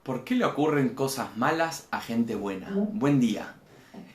¿Por qué le ocurren cosas malas a gente buena? Buen día.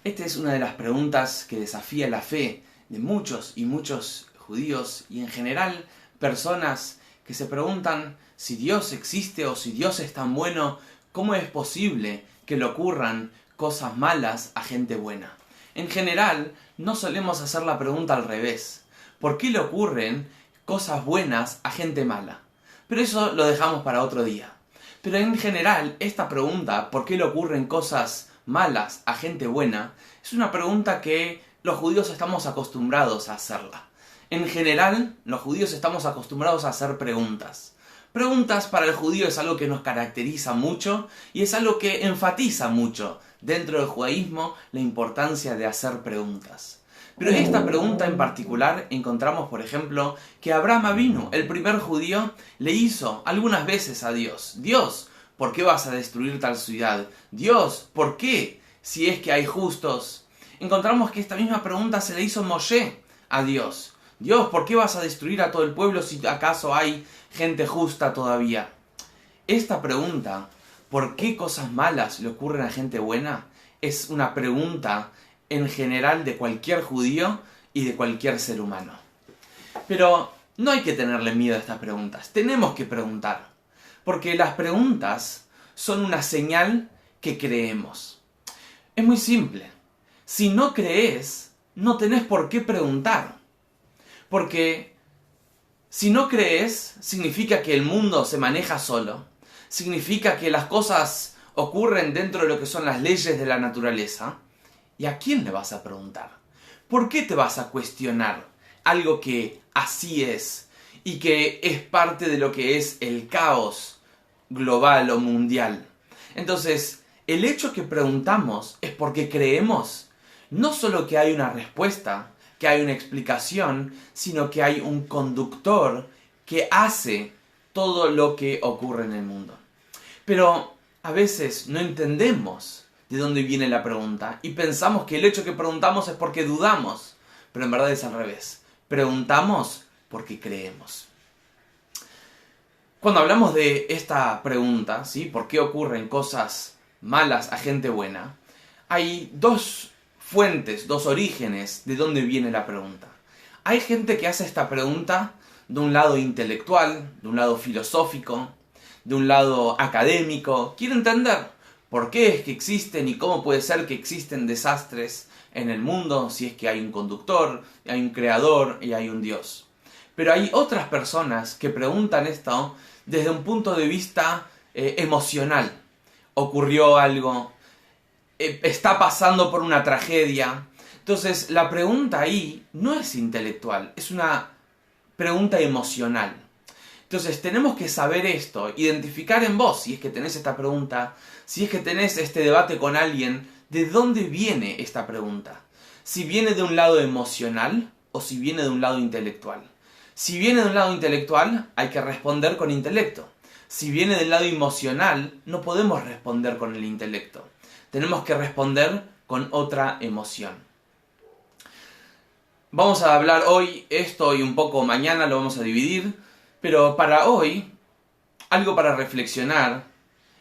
Esta es una de las preguntas que desafía la fe de muchos y muchos judíos y en general personas que se preguntan si Dios existe o si Dios es tan bueno, ¿cómo es posible que le ocurran cosas malas a gente buena? En general, no solemos hacer la pregunta al revés. ¿Por qué le ocurren cosas buenas a gente mala? Pero eso lo dejamos para otro día. Pero en general, esta pregunta, ¿por qué le ocurren cosas malas a gente buena?, es una pregunta que los judíos estamos acostumbrados a hacerla. En general, los judíos estamos acostumbrados a hacer preguntas. Preguntas para el judío es algo que nos caracteriza mucho y es algo que enfatiza mucho dentro del judaísmo la importancia de hacer preguntas. Pero esta pregunta en particular encontramos, por ejemplo, que Abraham Avinu, el primer judío, le hizo algunas veces a Dios. Dios, ¿por qué vas a destruir tal ciudad? Dios, ¿por qué? Si es que hay justos. Encontramos que esta misma pregunta se le hizo Moshe a Dios. Dios, ¿por qué vas a destruir a todo el pueblo si acaso hay gente justa todavía? Esta pregunta, ¿por qué cosas malas le ocurren a gente buena?, es una pregunta en general de cualquier judío y de cualquier ser humano. Pero no hay que tenerle miedo a estas preguntas, tenemos que preguntar, porque las preguntas son una señal que creemos. Es muy simple, si no crees, no tenés por qué preguntar, porque si no crees, significa que el mundo se maneja solo, significa que las cosas ocurren dentro de lo que son las leyes de la naturaleza. ¿Y a quién le vas a preguntar? ¿Por qué te vas a cuestionar algo que así es y que es parte de lo que es el caos global o mundial? Entonces, el hecho que preguntamos es porque creemos no solo que hay una respuesta, que hay una explicación, sino que hay un conductor que hace todo lo que ocurre en el mundo. Pero a veces no entendemos de dónde viene la pregunta y pensamos que el hecho que preguntamos es porque dudamos, pero en verdad es al revés. Preguntamos porque creemos. Cuando hablamos de esta pregunta, ¿sí?, ¿por qué ocurren cosas malas a gente buena?, hay dos fuentes, dos orígenes de dónde viene la pregunta. Hay gente que hace esta pregunta de un lado intelectual, de un lado filosófico, de un lado académico. Quiere entender por qué es que existen y cómo puede ser que existen desastres en el mundo si es que hay un conductor, hay un creador y hay un Dios. Pero hay otras personas que preguntan esto desde un punto de vista emocional. Ocurrió algo, está pasando por una tragedia. Entonces la pregunta ahí no es intelectual, es una pregunta emocional. Entonces tenemos que saber esto, identificar en vos, si es que tenés esta pregunta, si es que tenés este debate con alguien, ¿de dónde viene esta pregunta? Si viene de un lado emocional o si viene de un lado intelectual. Si viene de un lado intelectual, hay que responder con intelecto. Si viene del lado emocional, no podemos responder con el intelecto. Tenemos que responder con otra emoción. Vamos a hablar hoy esto y un poco mañana lo vamos a dividir. Pero para hoy, algo para reflexionar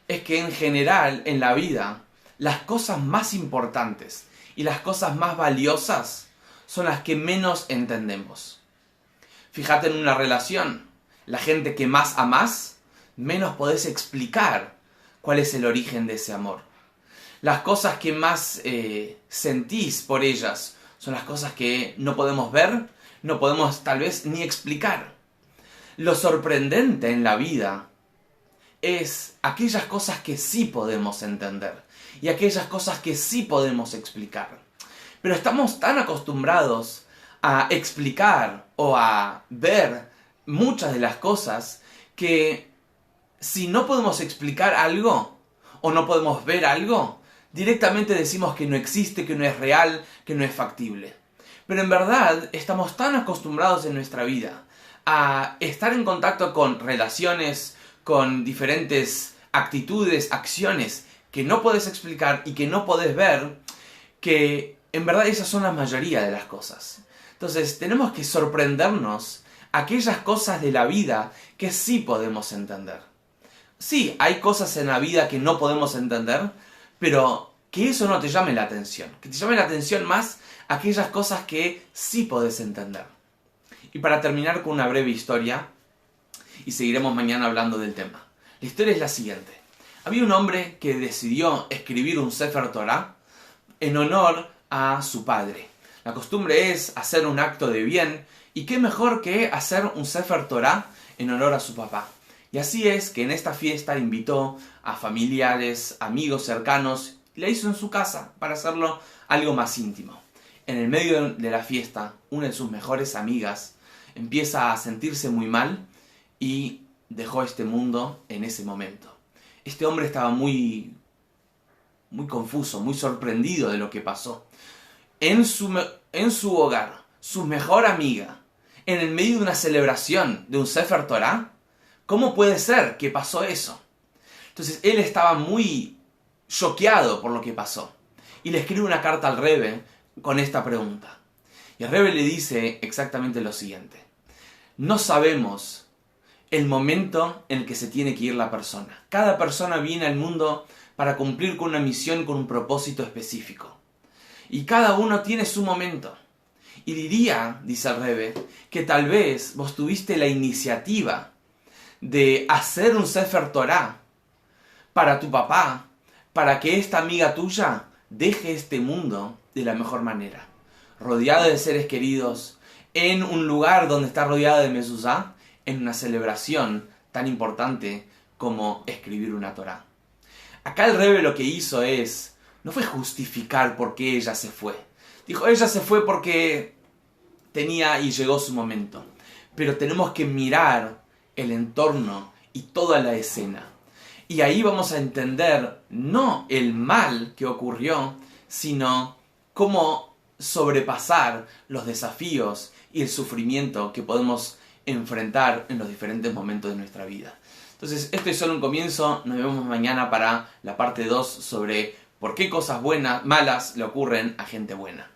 es que en general en la vida las cosas más importantes y las cosas más valiosas son las que menos entendemos. Fíjate en una relación, la gente que más amás, menos podés explicar cuál es el origen de ese amor. Las cosas que más sentís por ellas son las cosas que no podemos ver, no podemos tal vez ni explicar. Lo sorprendente en la vida es aquellas cosas que sí podemos entender y aquellas cosas que sí podemos explicar. Pero estamos tan acostumbrados a explicar o a ver muchas de las cosas que si no podemos explicar algo o no podemos ver algo, directamente decimos que no existe, que no es real, que no es factible. Pero en verdad estamos tan acostumbrados en nuestra vida a estar en contacto con relaciones, con diferentes actitudes, acciones que no podés explicar y que no podés ver, que en verdad esas son la mayoría de las cosas. Entonces tenemos que sorprendernos aquellas cosas de la vida que sí podemos entender. sí, hay cosas en la vida que no podemos entender, pero que eso no te llame la atención. Que te llame la atención más aquellas cosas que sí podés entender. Y para terminar con una breve historia, y seguiremos mañana hablando del tema. La historia es la siguiente. Había un hombre que decidió escribir un Sefer Torah en honor a su padre. La costumbre es hacer un acto de bien, y qué mejor que hacer un Sefer Torah en honor a su papá. Y así es que en esta fiesta invitó a familiares, amigos cercanos, y la hizo en su casa para hacerlo algo más íntimo. En el medio de la fiesta, una de sus mejores amigas empieza a sentirse muy mal y dejó este mundo en ese momento. Este hombre estaba muy confuso, muy sorprendido de lo que pasó. En su hogar, su mejor amiga, en el medio de una celebración de un Sefer Torah, ¿cómo puede ser que pasó eso? Entonces él estaba muy choqueado por lo que pasó y le escribe una carta al Rebbe con esta pregunta. Y el Rebbe le dice exactamente lo siguiente: no sabemos el momento en el que se tiene que ir la persona. Cada persona viene al mundo para cumplir con una misión, con un propósito específico. Y cada uno tiene su momento. Y diría, dice el Rebbe, que tal vez vos tuviste la iniciativa de hacer un Sefer Torah para tu papá, para que esta amiga tuya deje este mundo de la mejor manera. Rodeada de seres queridos, en un lugar donde está rodeada de mezuzá, en una celebración tan importante como escribir una Torah. Acá el Rebbe lo que hizo no fue justificar por qué ella se fue. Dijo, ella se fue porque tenía y llegó su momento. Pero tenemos que mirar el entorno y toda la escena. Y ahí vamos a entender no el mal que ocurrió, sino cómo sobrepasar los desafíos y el sufrimiento que podemos enfrentar en los diferentes momentos de nuestra vida. Entonces, esto es solo un comienzo. Nos vemos mañana para la parte 2 sobre por qué cosas malas le ocurren a gente buena.